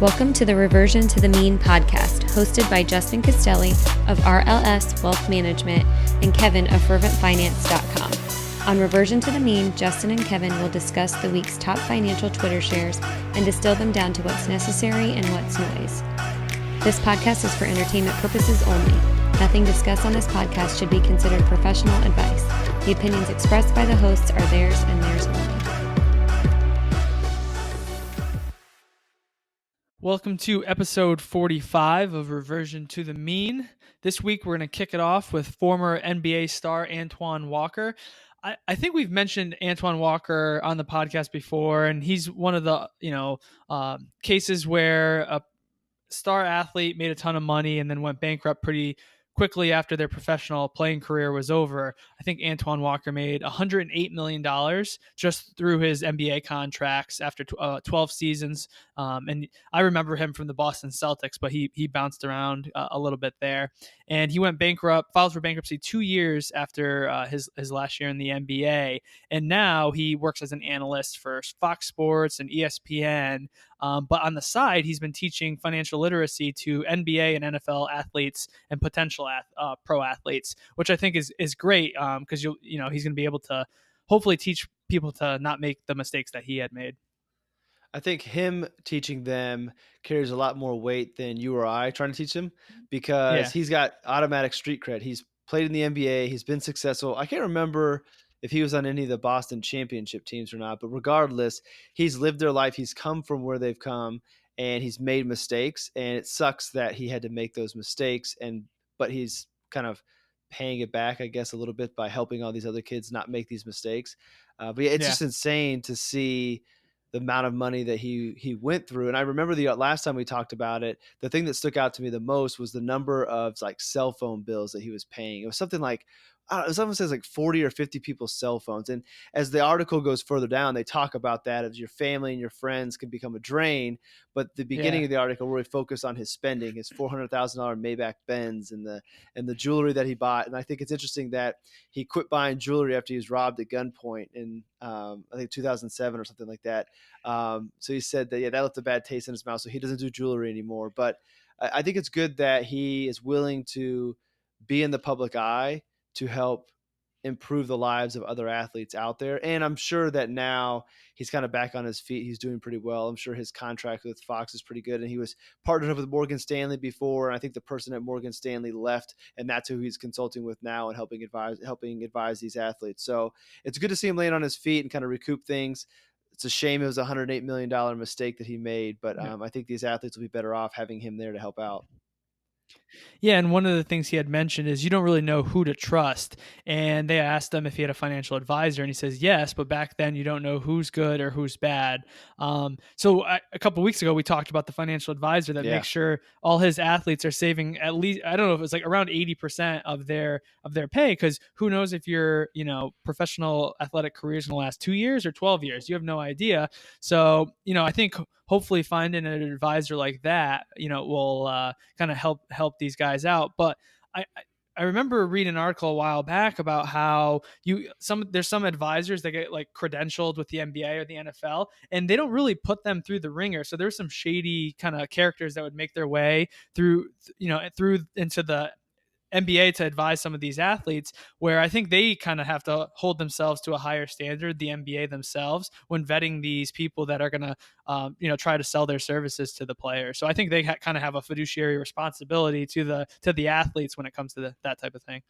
Welcome to the Reversion to the Mean podcast, hosted by Justin Castelli of RLS Wealth Management and Kevin of ferventfinance.com. On Reversion to the Mean, Justin and Kevin will discuss the week's top financial Twitter shares and distill them down to what's necessary and what's noise. This podcast is for entertainment purposes only. Nothing discussed on this podcast should be considered professional advice. The opinions expressed by the hosts are theirs and theirs only. Welcome to episode 45 of Reversion to the Mean. This week, we're going to kick it off with former NBA star Antoine Walker. I think we've mentioned Antoine Walker on the podcast before, and he's one of the cases where a star athlete made a ton of money and then went bankrupt pretty quickly after their professional playing career was over. I think Antoine Walker made $108 million just through his NBA contracts after 12 seasons. And I remember him from the Boston Celtics, but he bounced around a little bit there. And he went bankrupt, filed for bankruptcy 2 years after his last year in the NBA. And now he works as an analyst for Fox Sports and ESPN. But on the side, he's been teaching financial literacy to NBA and NFL athletes and potential pro athletes, which I think is great because he's going to be able to hopefully teach people to not make the mistakes that he had made. I think him teaching them carries a lot more weight than you or I trying to teach him because he's got automatic street cred. He's played in the NBA. He's been successful. I can't remember if he was on any of the Boston championship teams or not, but regardless, he's lived their life. He's come from where they've come and he's made mistakes, and it sucks that he had to make those mistakes. But he's kind of paying it back, I guess, a little bit by helping all these other kids not make these mistakes. But it's just insane to see the amount of money that he went through. And I remember the last time we talked about it, the thing that stuck out to me the most was the number of like cell phone bills that he was paying. It was something like, I don't know, someone says like 40 or 50 people's cell phones. And as the article goes further down, they talk about that as your family and your friends can become a drain. But the beginning of the article really focused on his spending, his $400,000 Maybach Benz and the jewelry that he bought. And I think it's interesting that he quit buying jewelry after he was robbed at gunpoint in I think 2007 or something like that. So he said that, that left a bad taste in his mouth. So he doesn't do jewelry anymore. But I think it's good that he is willing to be in the public eye to help improve the lives of other athletes out there. And I'm sure that now he's kind of back on his feet. He's doing pretty well. I'm sure his contract with Fox is pretty good. And he was partnered up with Morgan Stanley before. And I think the person at Morgan Stanley left, and that's who he's consulting with now and helping advise these athletes. So it's good to see him land on his feet and kind of recoup things. It's a shame it was a $108 million mistake that he made, but I think these athletes will be better off having him there to help out. Yeah, and one of the things he had mentioned is you don't really know who to trust. And they asked him if he had a financial advisor, and he says yes, but back then you don't know who's good or who's bad. So a couple of weeks ago, we talked about the financial advisor that makes sure all his athletes are saving at least, I don't know if it's like around 80% of their pay, because who knows if your professional athletic career is going to last 2 years or 12 years. You have no idea. So, I think hopefully finding an advisor like that, will kind of help these guys out. But I remember reading an article a while back about how there's some advisors that get like credentialed with the NBA or the NFL, and they don't really put them through the ringer. So there's some shady kind of characters that would make their way through into the NBA to advise some of these athletes, where I think they kind of have to hold themselves to a higher standard, the NBA themselves, when vetting these people that are going to, try to sell their services to the players. So I think they kind of have a fiduciary responsibility to the athletes when it comes to that type of thing.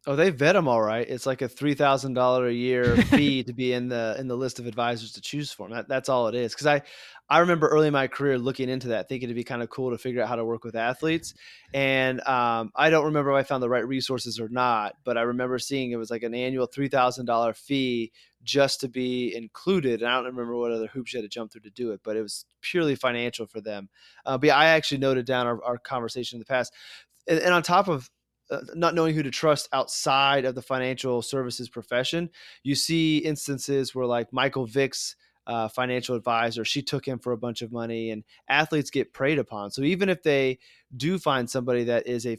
Oh, they vet them all right. It's like a $3,000 a year fee to be in the list of advisors to choose from. That's all it is. Because I remember early in my career looking into that, thinking it'd be kind of cool to figure out how to work with athletes. And I don't remember if I found the right resources or not, but I remember seeing it was like an annual $3,000 fee just to be included. And I don't remember what other hoops you had to jump through to do it, but it was purely financial for them. But yeah, I actually noted down our conversation in the past. And on top of not knowing who to trust outside of the financial services profession, you see instances where like Michael Vick's financial advisor, she took him for a bunch of money, and athletes get preyed upon. So even if they do find somebody that is a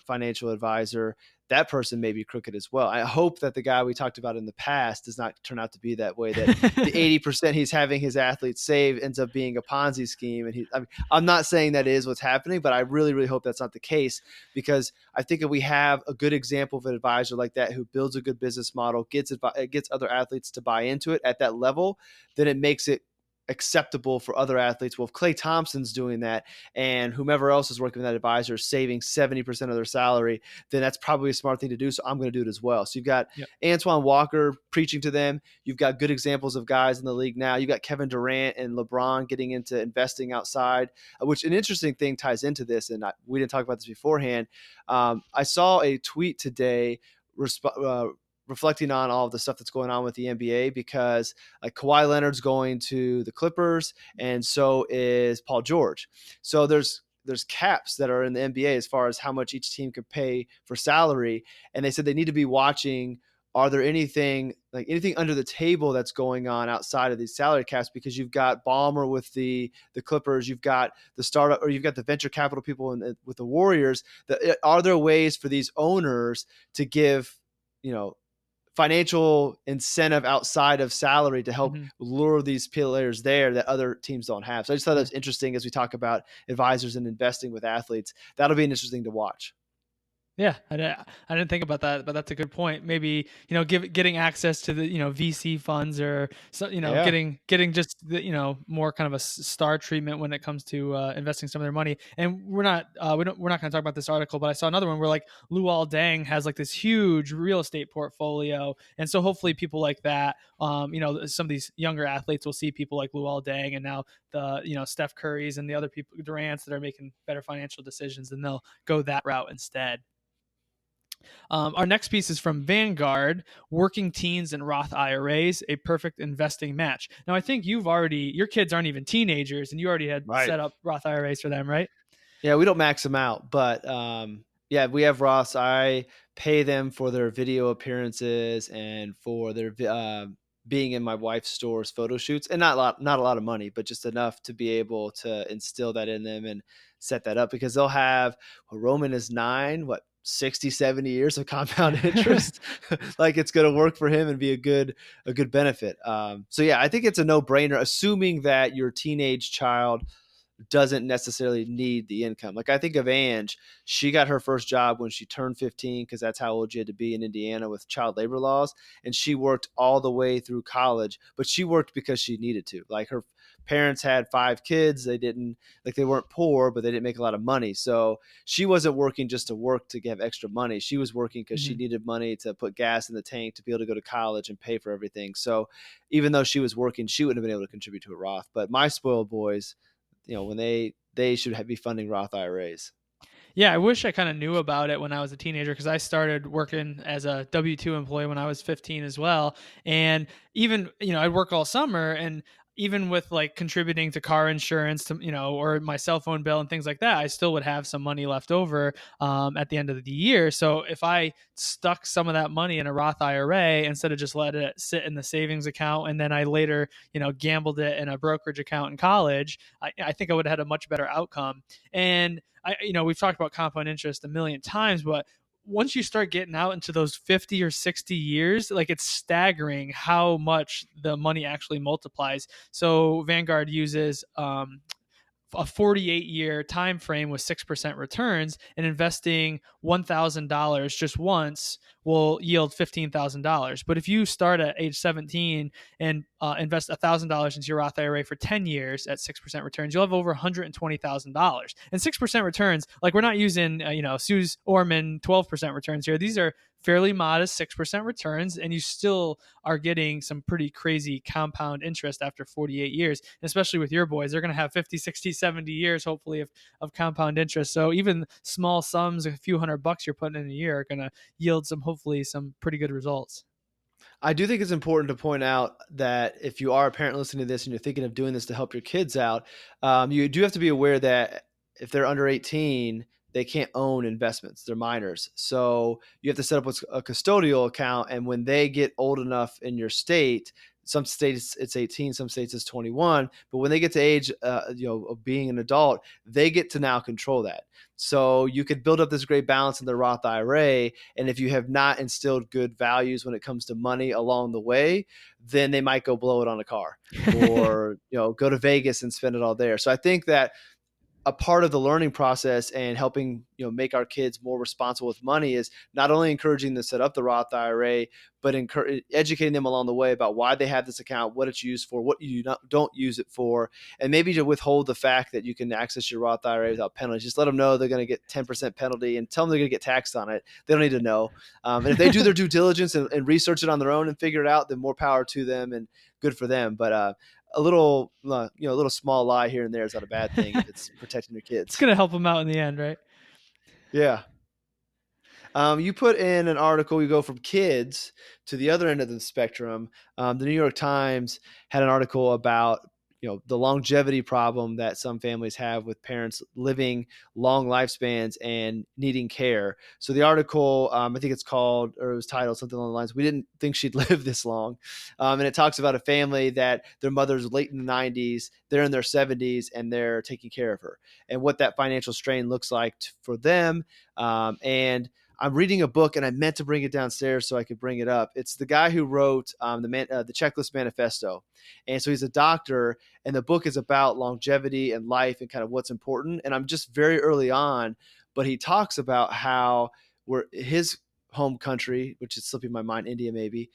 financial advisor, that person may be crooked as well. I hope that the guy we talked about in the past does not turn out to be that way, that the 80% he's having his athletes save ends up being a Ponzi scheme. And I'm not saying that is what's happening, but I really, really hope that's not the case, because I think if we have a good example of an advisor like that who builds a good business model, gets other athletes to buy into it at that level, then it makes it acceptable for other athletes. Well, if Klay Thompson's doing that and whomever else is working with that advisor is saving 70% of their salary, then that's probably a smart thing to do. So I'm going to do it as well. So you've got Antoine Walker preaching to them. You've got good examples of guys in the league now. You've got Kevin Durant and LeBron getting into investing outside, which an interesting thing ties into this. And we didn't talk about this beforehand. I saw a tweet today reflecting on all of the stuff that's going on with the NBA, because like Kawhi Leonard's going to the Clippers and so is Paul George. So there's caps that are in the NBA as far as how much each team can pay for salary. And they said they need to be watching, are there anything under the table that's going on outside of these salary caps? Because you've got Ballmer with the Clippers, you've got the startup, or you've got the venture capital people with the Warriors. Are there ways for these owners to give, financial incentive outside of salary to help lure these players there that other teams don't have? So I just thought that was interesting as we talk about advisors and investing with athletes. That'll be interesting to watch. Yeah, I didn't think about that, but that's a good point. Maybe, getting access to the, VC funds, or so, getting just the, more kind of a star treatment when it comes to investing some of their money. And we're not going to talk about this article, but I saw another one where like Luol Deng has like this huge real estate portfolio, and so hopefully people like that, some of these younger athletes will see people like Luol Deng, and now the Steph Currys and the other people, Durant's, that are making better financial decisions, and they'll go that route instead. Our next piece is from Vanguard: Working Teens and Roth IRAs, a perfect investing match. Now, I think your kids aren't even teenagers, and you already had set up Roth IRAs for them, right? Yeah, we don't max them out, but we have Roths. I pay them for their video appearances and for their being in my wife's store's photo shoots, and not a lot of money, but just enough to be able to instill that in them and set that up, because they'll have, Roman is 9, 60, 70 years of compound interest. Like, it's going to work for him and be a good benefit. So yeah, I think it's a no-brainer, assuming that your teenage child doesn't necessarily need the income. Like, I think of Ange, she got her first job when she turned 15, because that's how old you had to be in Indiana with child labor laws. And she worked all the way through college, but she worked because she needed to. Like, her parents had 5 kids. They weren't poor, but they didn't make a lot of money. So she wasn't working just to work to have extra money. She was working because she needed money to put gas in the tank to be able to go to college and pay for everything. So even though she was working, she wouldn't have been able to contribute to a Roth. But my spoiled boys, when they should be funding Roth IRAs. Yeah, I wish I kind of knew about it when I was a teenager, because I started working as a W-2 employee when I was 15 as well. And even, I'd work all summer, and even with like contributing to car insurance, to, or my cell phone bill and things like that, I still would have some money left over at the end of the year. So if I stuck some of that money in a Roth IRA instead of just let it sit in the savings account, and then I later, gambled it in a brokerage account in college, I think I would have had a much better outcome. And we've talked about compound interest a million times, but once you start getting out into those 50 or 60 years, like, it's staggering how much the money actually multiplies. So Vanguard uses a 48-year time frame with 6% returns, and investing $1,000 just once will yield $15,000. But if you start at age 17 and invest $1,000 into your Roth IRA for 10 years at 6% returns, you'll have over $120,000. And 6% returns, like, we're not using Suze Orman 12% returns here. These are fairly modest 6% returns, and you still are getting some pretty crazy compound interest after 48 years. And especially with your boys, they're going to have 50, 60, 70 years, hopefully, of compound interest. So even small sums, a few $100 you're putting in a year, are going to yield hopefully some pretty good results. I do think it's important to point out that if you are a parent listening to this and you're thinking of doing this to help your kids out, you do have to be aware that if they're under 18, they can't own investments. They're minors. So you have to set up a custodial account. And when they get old enough in your state, some states it's 18, some states it's 21. But when they get to age, of being an adult, they get to now control that. So you could build up this great balance in the Roth IRA. And if you have not instilled good values when it comes to money along the way, then they might go blow it on a car or, go to Vegas and spend it all there. So I think that a part of the learning process and helping make our kids more responsible with money is not only encouraging them to set up the Roth IRA, but educating them along the way about why they have this account, what it's used for, what you don't use it for, and maybe to withhold the fact that you can access your Roth IRA without penalties. Just let them know they're going to get 10% penalty and tell them they're going to get taxed on it. They don't need to know. And if they do their due diligence and research it on their own and figure it out, then more power to them and good for them. But a little small lie here and there is not a bad thing if it's protecting your kids. It's going to help them out in the end, right? Yeah. You put in an article, you go from kids to the other end of the spectrum. The New York Times had an article about the longevity problem that some families have with parents living long lifespans and needing care. So the article, I think it was titled something along the lines, "We didn't think she'd live this long." And it talks about a family that their mother's late in the 90s, they're in their 70s, and they're taking care of her, and what that financial strain looks like for them. And I'm reading a book, and I meant to bring it downstairs so I could bring it up. It's the guy who wrote the Checklist Manifesto. And so he's a doctor, and the book is about longevity and life and kind of what's important. And I'm just very early on, but he talks about how his home country, which is slipping my mind, India maybe,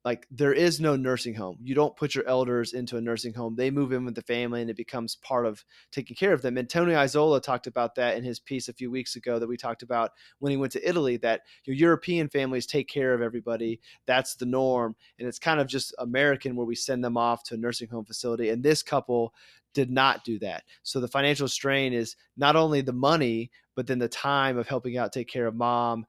like there is no nursing home. You don't put your elders into a nursing home. They move in with the family and it becomes part of taking care of them. And Tony Isola talked about that in his piece a few weeks ago that we talked about when he went to Italy, that European families take care of everybody. That's the norm. And it's kind of just American where we send them off to a nursing home facility. And this couple did not do that. So the financial strain is not only the money, but then the time of helping out, take care of mom.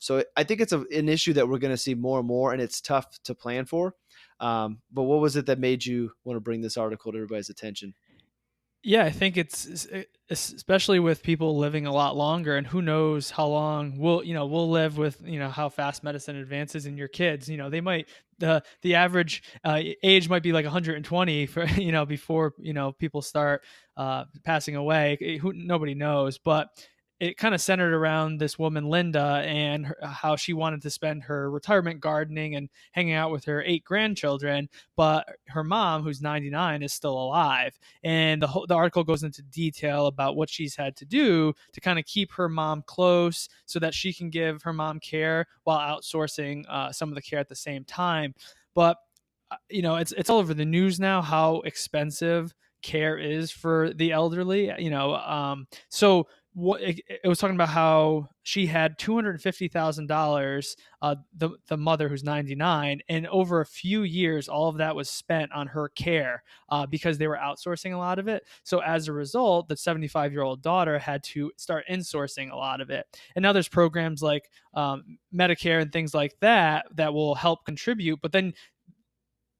So I think it's an issue that we're going to see more and more, and it's tough to plan for. But what was it that made you want to bring this article to everybody's attention? Yeah, I think it's especially with people living a lot longer, and who knows how long we'll live with, how fast medicine advances in your kids. They might, the average age might be like 120 for, before, people start passing away. Nobody knows, but it kind of centered around this woman, Linda, and how she wanted to spend her retirement gardening and hanging out with her 8 grandchildren. But her mom, who's 99, is still alive. And the article goes into detail about what she's had to do to kind of keep her mom close so that she can give her mom care while outsourcing some of the care at the same time. But it's all over the news now how expensive care is for the elderly. So what it was talking about how she had $250,000, the mother who's 99, and over a few years, all of that was spent on her care because they were outsourcing a lot of it. So as a result, the 75-year-old daughter had to start insourcing a lot of it. And now there's programs like Medicare and things like that will help contribute, but then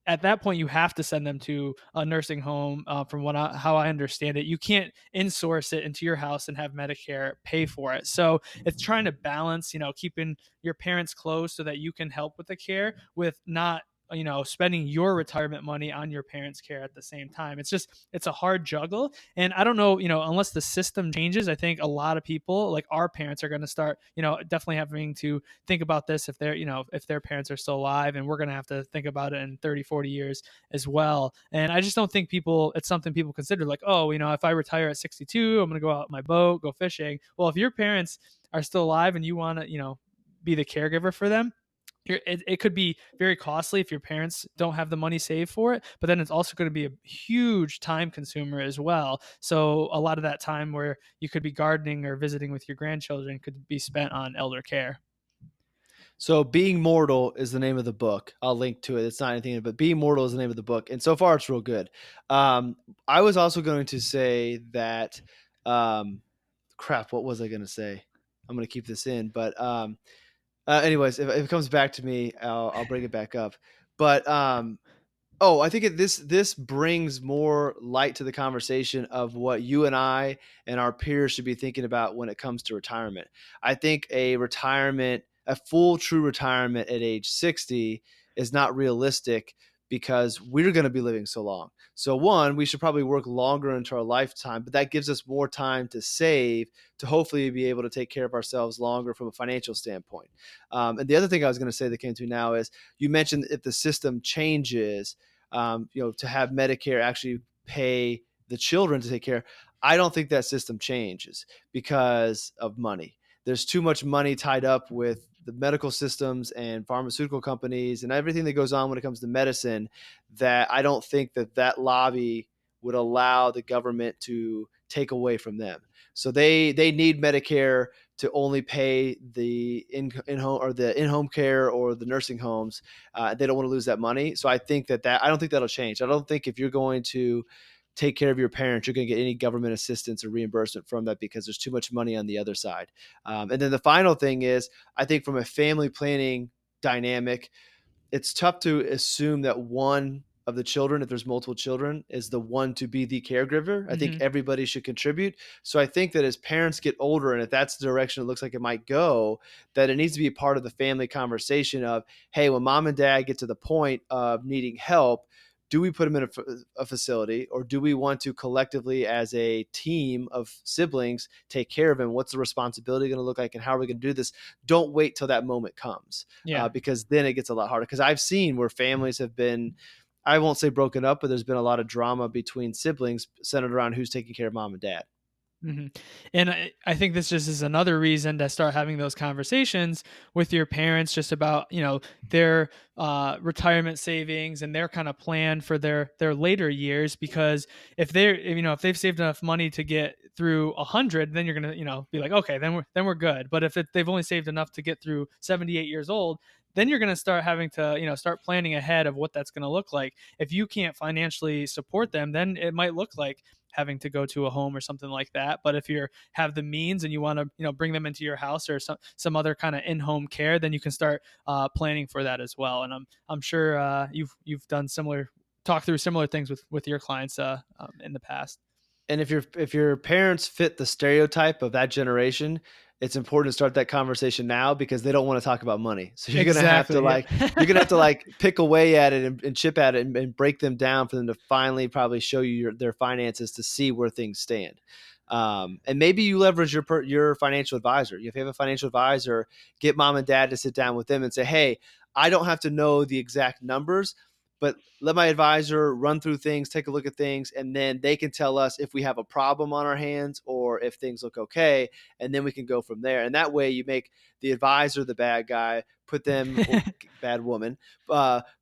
at that point, you have to send them to a nursing home. From how I understand it, you can't insource it into your house and have Medicare pay for it. So it's trying to balance, keeping your parents close so that you can help with the care with not, spending your retirement money on your parents' care at the same time. It's a hard juggle. And I don't know, unless the system changes, I think a lot of people like our parents are going to start, definitely having to think about this if if their parents are still alive, and we're going to have to think about it in 30, 40 years as well. And I just don't think it's something people consider like, oh, if I retire at 62, I'm going to go out my boat, go fishing. Well, if your parents are still alive and you want to, be the caregiver for them, it could be very costly if your parents don't have the money saved for it, but then it's also going to be a huge time consumer as well. So a lot of that time where you could be gardening or visiting with your grandchildren could be spent on elder care. So Being Mortal is the name of the book. I'll link to it. It's not anything, but Being Mortal is the name of the book. And so far it's real good. I was also going to say that, what was I going to say? I'm going to keep this in, but anyways, if it comes back to me, I'll bring it back up. But I think this brings more light to the conversation of what you and I and our peers should be thinking about when it comes to retirement. I think a full true retirement at age 60 is not realistic because we're going to be living so long. So one, we should probably work longer into our lifetime, but that gives us more time to save to hopefully be able to take care of ourselves longer from a financial standpoint. And the other thing I was going to say that came to now is you mentioned if the system changes, to have Medicare actually pay the children to take care. I don't think that system changes because of money. There's too much money tied up with the medical systems and pharmaceutical companies and everything that goes on when it comes to medicine, that I don't think that lobby would allow the government to take away from them. So they need Medicare to only pay the in-home or the in-home care or the nursing homes. They don't want to lose that money. So I think that I don't think that'll change. I don't think if you're going to take care of your parents, you're going to get any government assistance or reimbursement from that because there's too much money on the other side. And then the final thing is, I think from a family planning dynamic, it's tough to assume that one of the children, if there's multiple children, is the one to be the caregiver. I think everybody should contribute. So I think that as parents get older, and if that's the direction it looks like it might go, that it needs to be a part of the family conversation of, hey, when mom and dad get to the point of needing help, do we put them in a facility, or do we want to collectively as a team of siblings take care of him? What's the responsibility going to look like, and how are we going to do this? Don't wait till that moment comes, because then it gets a lot harder. Because I've seen where families have been, I won't say broken up, but there's been a lot of drama between siblings centered around who's taking care of mom and dad. Mm-hmm. And I think this just is another reason to start having those conversations with your parents, just about, their retirement savings and their kind of plan for their later years. Because if they've saved enough money to get through 100, then you're gonna, be like, okay, then we're good. But if they've only saved enough to get through 78 years old, then you're going to start having to, start planning ahead of what that's going to look like. If you can't financially support them, then it might look like having to go to a home or something like that. But if you have the means and you want to, bring them into your house or some other kind of in-home care, then you can start planning for that as well. And I'm sure you've done talk through similar things with your clients in the past. And if your parents fit the stereotype of that generation, it's important to start that conversation now because they don't want to talk about money. So you're going to have to you're going to have to pick away at it and chip at it and break them down for them to finally probably show you their finances to see where things stand. And maybe you leverage your financial advisor. If you have a financial advisor, get mom and dad to sit down with them and say, hey, I don't have to know the exact numbers, but let my advisor run through things, take a look at things, and then they can tell us if we have a problem on our hands or if things look okay, and then we can go from there. And that way you make the advisor the bad guy, put them, or bad woman,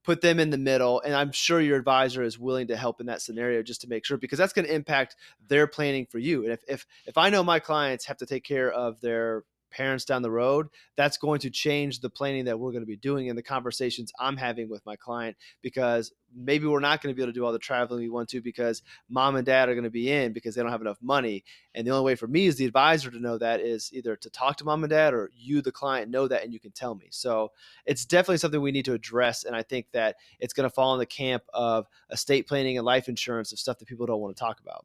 put them in the middle. And I'm sure your advisor is willing to help in that scenario just to make sure, because that's going to impact their planning for you. And if I know my clients have to take care of their parents down the road, that's going to change the planning that we're going to be doing and the conversations I'm having with my client, because maybe we're not going to be able to do all the traveling we want to because mom and dad are going to be in because they don't have enough money. And the only way for me as the advisor to know that is either to talk to mom and dad, or you, the client, know that and you can tell me. So it's definitely something we need to address. And I think that it's going to fall in the camp of estate planning and life insurance, of stuff that people don't want to talk about.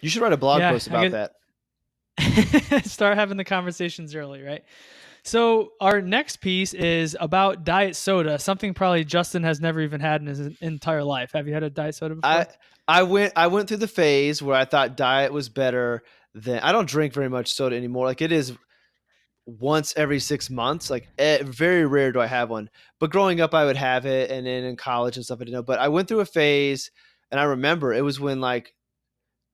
You should write a blog post about that. Start having the conversations early, right? So our next piece is about diet soda, something probably Justin has never even had in his entire life. Have you had a diet soda before? I went through the phase where I thought diet was better than, I don't drink very much soda anymore. Like, it is once every 6 months. Like, very rare do I have one. But growing up, I would have it, and then in college and stuff, I didn't know. But I went through a phase, and I remember it was when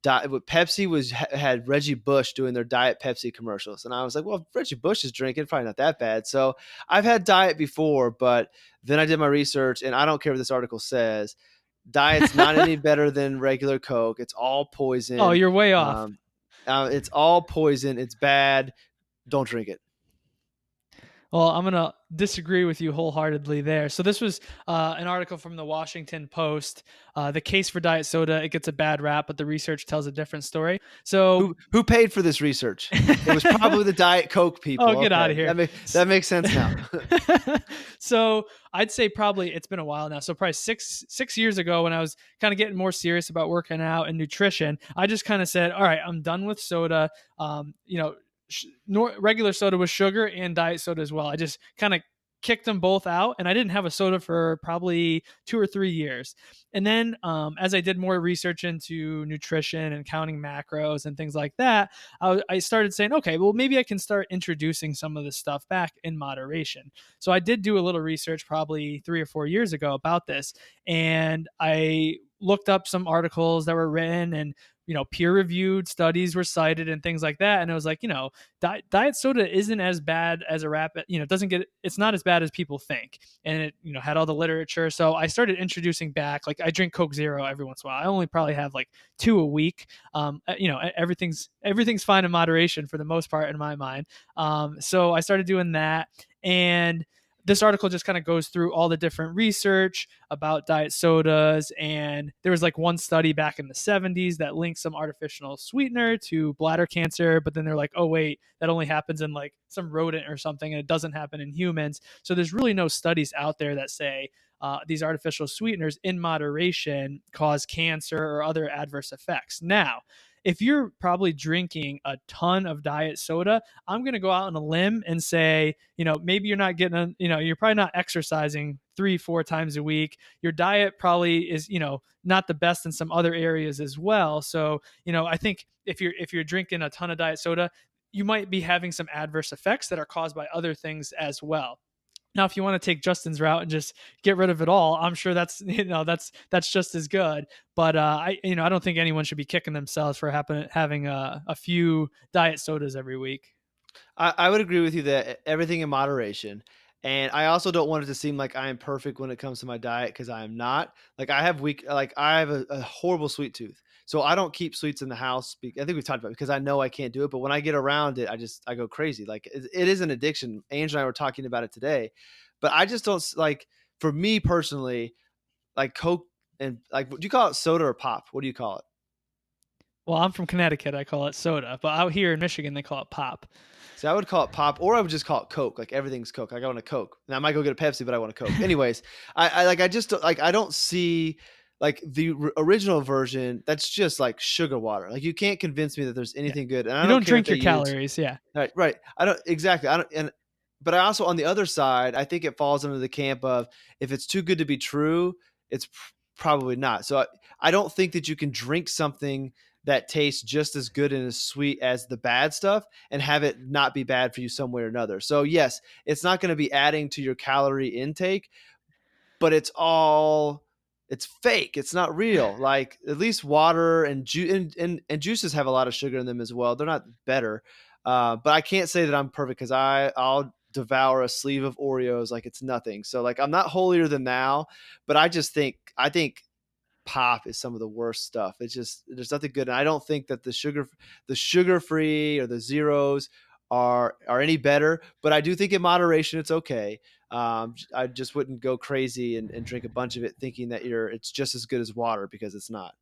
Pepsi had Reggie Bush doing their Diet Pepsi commercials. And I was like, well, if Reggie Bush is drinking, probably not that bad. So I've had diet before, but then I did my research, and I don't care what this article says. Diet's not any better than regular Coke. It's all poison. Oh, you're way off. It's all poison. It's bad. Don't drink it. Well, I'm going to disagree with you wholeheartedly there. So this was an article from the Washington Post. The case for diet soda, it gets a bad rap, but the research tells a different story. So who paid for this research? It was probably the Diet Coke people. Oh, get out of here. That makes sense now. So I'd say probably it's been a while now. So probably six years ago, when I was kind of getting more serious about working out and nutrition, I just kind of said, all right, I'm done with soda. Regular soda with sugar and diet soda as well. I just kind of kicked them both out, and I didn't have a soda for probably 2 or 3 years. And then as I did more research into nutrition and counting macros and things like that, I started saying, okay, well, maybe I can start introducing some of this stuff back in moderation. So I did do a little research probably 3 or 4 years ago about this, and I looked up some articles that were written, and peer reviewed studies were cited and things like that. And it was like, diet soda isn't as bad as a rapid, it's not as bad as people think. And it, had all the literature. So I started introducing back, like I drink Coke Zero every once in a while. I only probably have like 2 a week. Everything's fine in moderation for the most part in my mind. So I started doing that. And this article just kind of goes through all the different research about diet sodas. And there was like one study back in the 70s that linked some artificial sweetener to bladder cancer. But then they're like, oh, wait, that only happens in like some rodent or something, and it doesn't happen in humans. So there's really no studies out there that say these artificial sweeteners in moderation cause cancer or other adverse effects. Now, if you're probably drinking a ton of diet soda, I'm going to go out on a limb and say, maybe you're not getting, you're probably not exercising 3-4 times a week. Your diet probably is, not the best in some other areas as well. So, I think if you're drinking a ton of diet soda, you might be having some adverse effects that are caused by other things as well. Now, if you want to take Justin's route and just get rid of it all, I'm sure that's just as good. But I don't think anyone should be kicking themselves for having a few diet sodas every week. I would agree with you that everything in moderation. And I also don't want it to seem like I am perfect when it comes to my diet, because I am not. Like I have a horrible sweet tooth. So I don't keep sweets in the house. I think we've talked about it, because I know I can't do it. But when I get around it, I go crazy. Like it is an addiction. Ange and I were talking about it today, but I just don't like, for me personally, like Coke and like, do you call it soda or pop? What do you call it? Well, I'm from Connecticut. I call it soda, but out here in Michigan, they call it pop. See, I would call it pop, or I would just call it Coke. Like everything's Coke. Like I want a Coke. Now I might go get a Pepsi, but I want a Coke. Anyways, I don't see like the original version. That's just like sugar water. Like you can't convince me that there's anything good. And I you don't don't care drink your calories. Yeah. Right. I don't exactly. I don't. But I also, on the other side, I think it falls under the camp of, if it's too good to be true, it's probably not. So I don't think that you can drink something that tastes just as good and as sweet as the bad stuff and have it not be bad for you some way or another. So yes, it's not going to be adding to your calorie intake, but it's fake. It's not real. Like at least water and juices have a lot of sugar in them as well. They're not better. But I can't say that I'm perfect, because I'll devour a sleeve of Oreos like it's nothing. So like I'm not holier than thou, but I think pop is some of the worst stuff. It's just, there's nothing good. And I don't think that the sugar free or the zeros are any better, but I do think in moderation it's okay. I just wouldn't go crazy and drink a bunch of it thinking that it's just as good as water, because it's not.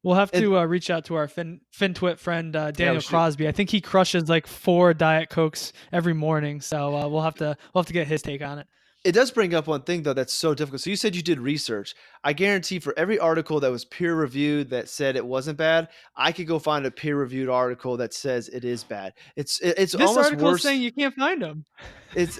We'll have to reach out to our FinTwit friend Daniel Crosby. I think he crushes like 4 Diet Cokes every morning. So we'll have to get his take on it. It does bring up one thing though that's so difficult. So you said you did research. I guarantee for every article that was peer reviewed that said it wasn't bad, I could go find a peer reviewed article that says it is bad. It's this almost article worse. Is saying you can't find them. That's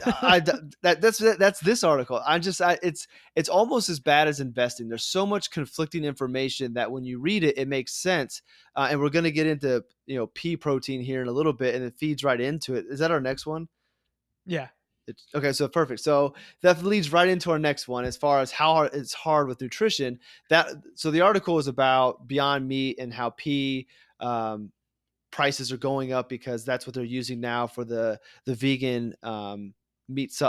this article. It's almost as bad as investing. There's so much conflicting information that when you read it, it makes sense. And we're going to get into pea protein here in a little bit, and it feeds right into it. Is that our next one? Yeah. Okay, so perfect. So that leads right into our next one, as far as how it's hard with nutrition. So the article is about Beyond Meat and how pea prices are going up, because that's what they're using now for the vegan meat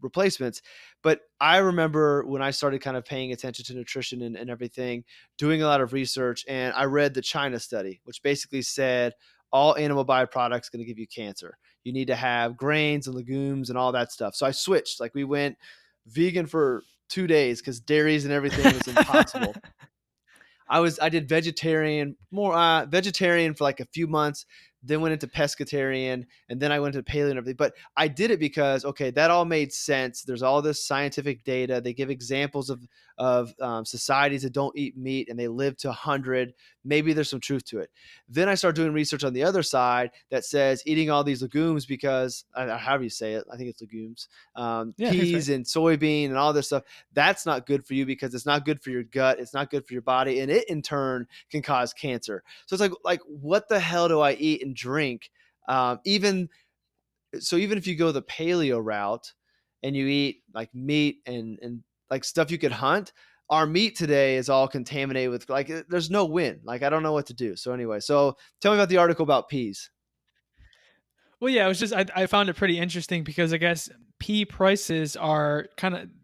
replacements. But I remember when I started kind of paying attention to nutrition and everything, doing a lot of research, and I read the China study, which basically said all animal byproducts going to give you cancer. You need to have grains and legumes and all that stuff. So I switched. Like we went vegan for 2 days because dairies and everything was impossible. I did vegetarian for like a few months, then went into pescatarian, and then I went to paleo and everything. But I did it because, okay, that all made sense. There's all this scientific data. They give examples of societies that don't eat meat and they live to 100. Maybe there's some truth to it. Then I start doing research on the other side that says eating all these legumes, because however you say it, I think it's legumes, Yeah, I think peas right. and soybean and all this stuff, that's not good for you because it's not good for your gut. It's not good for your body. And it in turn can cause cancer. So it's like what the hell do I eat and drink? Even if you go the paleo route and you eat like meat and like stuff you could hunt, our meat today is all contaminated with like there's no win. Like I don't know what to do. So anyway, so tell me about the article about peas. Well, yeah, it was just I found it pretty interesting because I guess pea prices are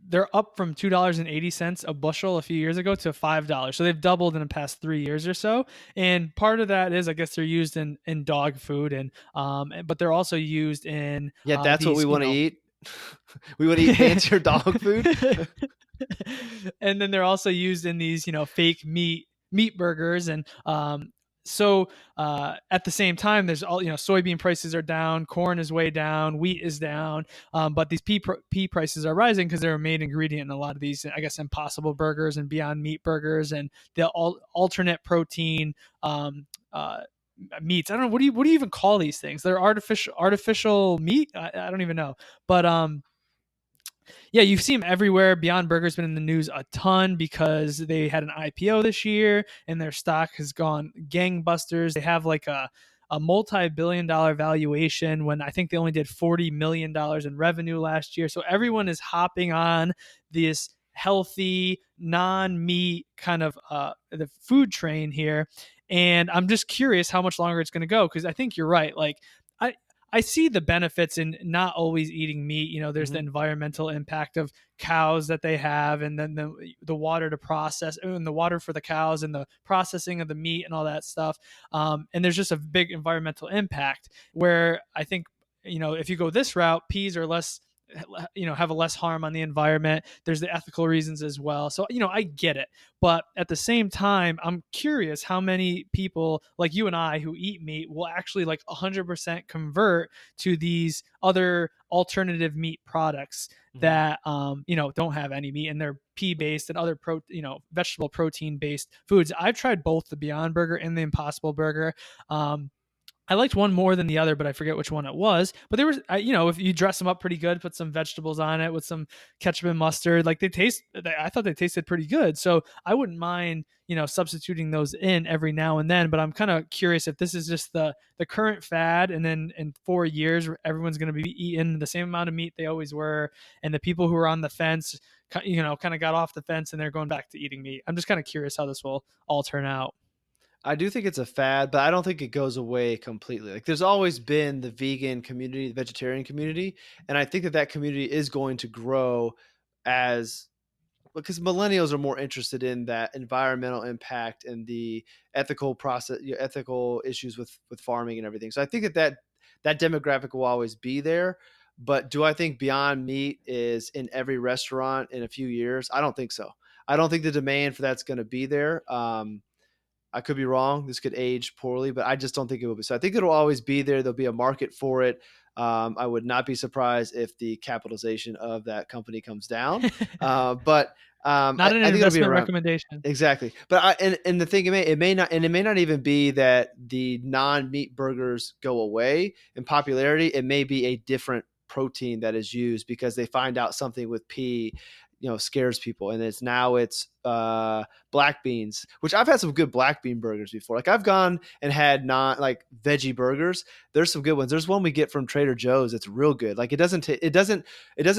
they're up from $2.80 a bushel a few years ago to $5. So they've doubled in the past 3 years or so. And part of that is I guess they're used in dog food but they're also used in Yeah, that's what we these, want to eat. We want to eat fancier dog food. And then they're also used in these, fake meat burgers. And at the same time, there's all, soybean prices are down, corn is way down, wheat is down, but these pea prices are rising because they're a main ingredient in a lot of these, I guess, Impossible burgers and Beyond Meat burgers and the alternate protein meats. I don't know, what do you even call these things? They're artificial meat. I don't even know, but yeah, you've seen them everywhere. Beyond Burger's been in the news a ton because they had an IPO this year and their stock has gone gangbusters. They have like a multi-billion-dollar valuation when I think they only did $40 million in revenue last year. So everyone is hopping on this healthy, non-meat kind of the food train here. And I'm just curious how much longer it's going to go, because I think you're right. Like, I see the benefits in not always eating meat. There's the environmental impact of cows that they have, and then the water to process, and the water for the cows, and the processing of the meat and all that stuff. And there's just a big environmental impact where I think, if you go this route, peas are less, have a less harm on the environment. There's the ethical reasons as well. So, I get it. But at the same time, I'm curious how many people like you and I who eat meat will actually like 100% convert to these other alternative meat products that, don't have any meat, and they're pea based and other vegetable protein based foods. I've tried both the Beyond Burger and the Impossible Burger. I liked one more than the other, but I forget which one it was. But there was, if you dress them up pretty good, put some vegetables on it with some ketchup and mustard, like I thought they tasted pretty good. So I wouldn't mind, substituting those in every now and then. But I'm kind of curious if this is just the current fad, and then in 4 years, everyone's going to be eating the same amount of meat they always were. And the people who are on the fence, kind of got off the fence and they're going back to eating meat. I'm just kind of curious how this will all turn out. I do think it's a fad, but I don't think it goes away completely. Like there's always been the vegan community, the vegetarian community, and I think that community is going to grow as because millennials are more interested in that environmental impact and the ethical process, ethical issues with farming and everything. So I think that demographic will always be there. But do I think Beyond Meat is in every restaurant in a few years? I don't think so. I don't think the demand for that's going to be there. I could be wrong. This could age poorly, but I just don't think it will be. So I think it'll always be there. There'll be a market for it. I would not be surprised if the capitalization of that company comes down. But Not an I think it'll be investment around. recommendation. Exactly. But and the thing it may not even be that the non-meat burgers go away in popularity. It may be a different protein that is used because they find out something with pea scares people, and it's black beans, which I've had some good black bean burgers before. Like I've gone and had not like veggie burgers. There's some good ones. There's one we get from Trader Joe's that's real good. Like it doesn't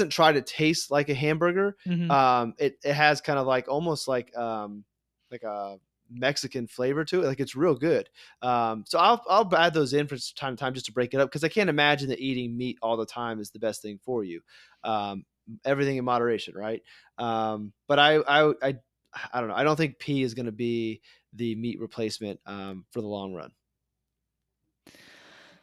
try to taste like a hamburger. It has kind of like almost like a Mexican flavor to it. Like it's real good. So I'll add those in from time to time just to break it up, because I can't imagine that eating meat all the time is the best thing for you. Everything in moderation, right? But I don't know. I don't think pea is going to be the meat replacement for the long run.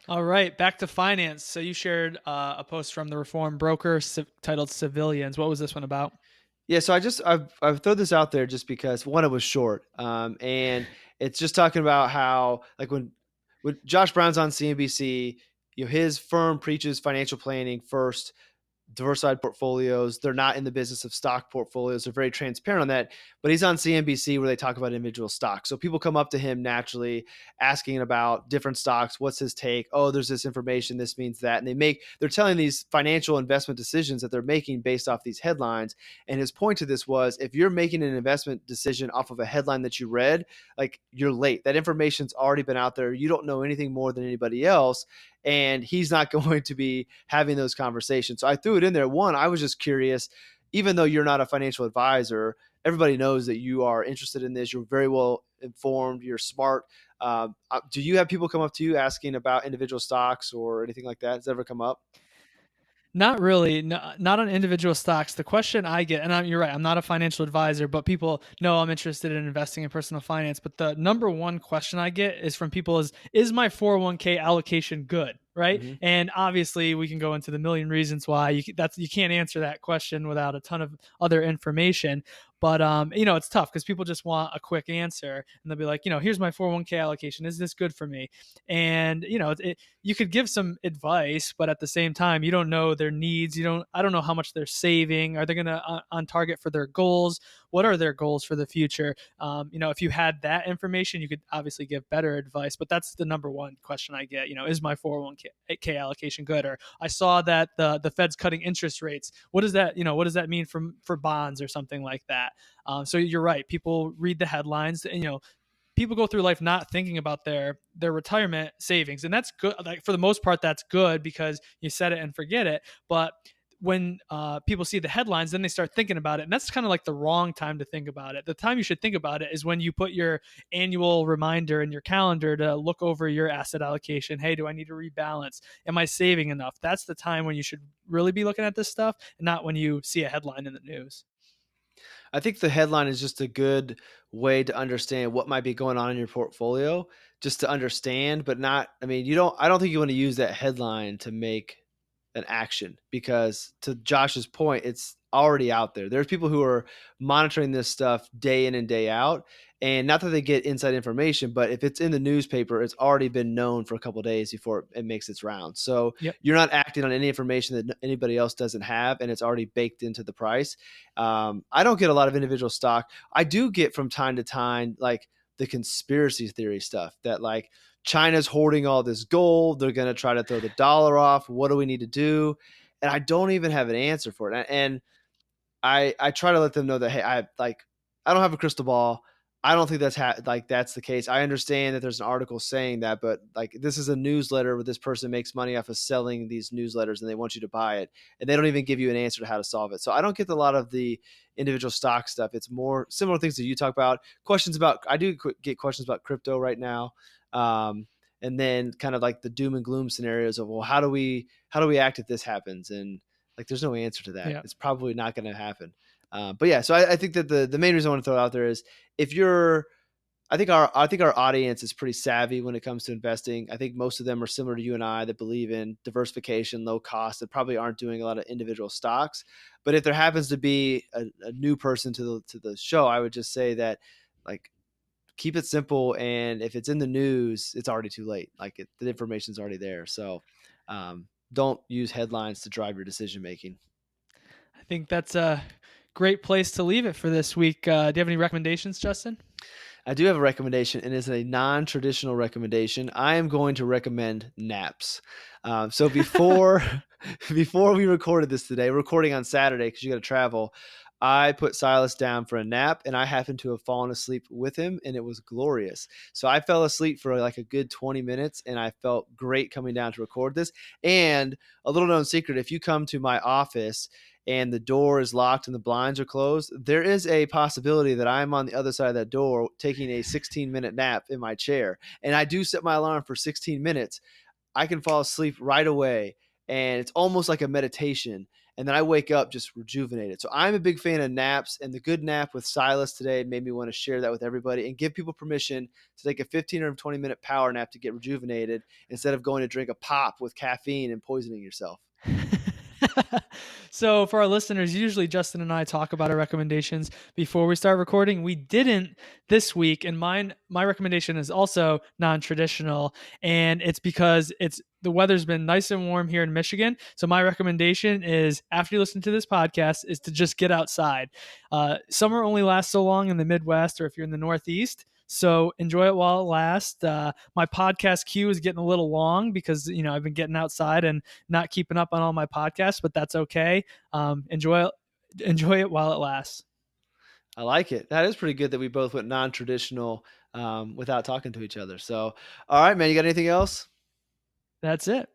All right, back to finance. So you shared a post from the Reform Broker titled "Civilians." What was this one about? Yeah, so I've thrown this out there just because one, it was short, and it's just talking about how like when Josh Brown's on CNBC, his firm preaches financial planning first. diversified portfolios. They're not in the business of stock portfolios. They're very transparent on that. But he's on CNBC where they talk about individual stocks. So people come up to him naturally asking about different stocks. What's his take? Oh, there's this information. This means that. And they're telling these financial investment decisions that they're making based off these headlines. And his point to this was, if you're making an investment decision off of a headline that you read, like, you're late. That information's already been out there. You don't know anything more than anybody else. And he's not going to be having those conversations. So I threw it in there. One, I was just curious, even though you're not a financial advisor, everybody knows that you are interested in this. You're very well informed. You're smart. Do you have people come up to you asking about individual stocks or anything like that? Has that ever come up? Not really. No, not on individual stocks. The question I get, and you're right, I'm not a financial advisor, but people know I'm interested in investing in personal finance. But the number one question I get is from people is my 401k allocation good? Right. Mm-hmm. And obviously we can go into the million reasons why you can't answer that question without a ton of other information. But it's tough because people just want a quick answer, and they'll be like, here's my 401k allocation. Is this good for me? And you could give some advice, but at the same time, you don't know their needs. I don't know how much they're saving. Are they going to on target for their goals? What are their goals for the future? If you had that information, you could obviously give better advice, but that's the number one question I get. Is my 401k allocation good? Or I saw that the Fed's cutting interest rates. What does that mean for bonds or something like that? So you're right. People read the headlines, and people go through life not thinking about their retirement savings, and that's good. Like, for the most part, that's good because you set it and forget it. But when people see the headlines, then they start thinking about it, and that's kind of like the wrong time to think about it. The time you should think about it is when you put your annual reminder in your calendar to look over your asset allocation. Hey, do I need to rebalance? Am I saving enough? That's the time when you should really be looking at this stuff, and not when you see a headline in the news. I think the headline is just a good way to understand what might be going on in your portfolio, just to understand, but not, I mean, I don't think you want to use that headline to make an action, because to Josh's point, it's already out there. There's people who are monitoring this stuff day in and day out. And not that they get inside information, but if it's in the newspaper, it's already been known for a couple of days before it makes its round. So Yep. you're not acting on any information that anybody else doesn't have, and it's already baked into the price. I don't get a lot of individual stock. I do get from time to time, like, the conspiracy theory stuff that, like, China's hoarding all this gold. They're going to try to throw the dollar off. What do we need to do? And I don't even have an answer for it. And I try to let them know that, hey, I don't have a crystal ball. I don't think that's the case. I understand that there's an article saying that, but, like, this is a newsletter where this person makes money off of selling these newsletters, and they want you to buy it, and they don't even give you an answer to how to solve it. So I don't get a lot of the individual stock stuff. It's more similar things that you talk about. I do get questions about crypto right now. And then kind of like the doom and gloom scenarios of, well, how do we act if this happens? And, like, there's no answer to that. Yeah. It's probably not going to happen. But yeah, so I think that the main reason I want to throw it out there is, I think our audience is pretty savvy when it comes to investing. I think most of them are similar to you and I, that believe in diversification, low cost, that probably aren't doing a lot of individual stocks. But if there happens to be a new person to the show, I would just say that, like, keep it simple. And if it's in the news, it's already too late. Like, the information's already there. So don't use headlines to drive your decision making. I think that's a great place to leave it for this week. Do you have any recommendations, Justin? I do have a recommendation, and it's a non-traditional recommendation. I am going to recommend naps. So before we recorded this today, we're recording on Saturday because you got to travel, I put Silas down for a nap, and I happened to have fallen asleep with him, and it was glorious. So I fell asleep for like a good 20 minutes, and I felt great coming down to record this. And a little known secret, if you come to my office and the door is locked and the blinds are closed, there is a possibility that I'm on the other side of that door taking a 16-minute nap in my chair. And I do set my alarm for 16 minutes. I can fall asleep right away, and it's almost like a meditation. And then I wake up just rejuvenated. So I'm a big fan of naps, and the good nap with Silas today made me want to share that with everybody and give people permission to take a 15 or 20-minute power nap to get rejuvenated, instead of going to drink a pop with caffeine and poisoning yourself. So for our listeners, usually Justin and I talk about our recommendations before we start recording. We didn't this week, and my recommendation is also non-traditional, and it's because the weather's been nice and warm here in Michigan. So my recommendation is, after you listen to this podcast, is to just get outside. Summer only lasts so long in the Midwest, or if you're in the Northeast. So enjoy it while it lasts. My podcast queue is getting a little long because I've been getting outside and not keeping up on all my podcasts, but that's okay. Enjoy it while it lasts. I like it. That is pretty good that we both went non-traditional without talking to each other. So, all right, man, you got anything else? That's it.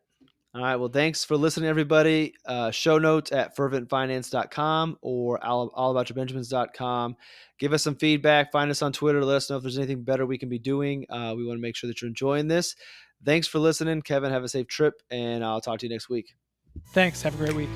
All right. Well, thanks for listening, everybody. Show notes at ferventfinance.com or allaboutyourbenjamins.com. Give us some feedback. Find us on Twitter. Let us know if there's anything better we can be doing. We want to make sure that you're enjoying this. Thanks for listening. Kevin, have a safe trip, and I'll talk to you next week. Thanks. Have a great week.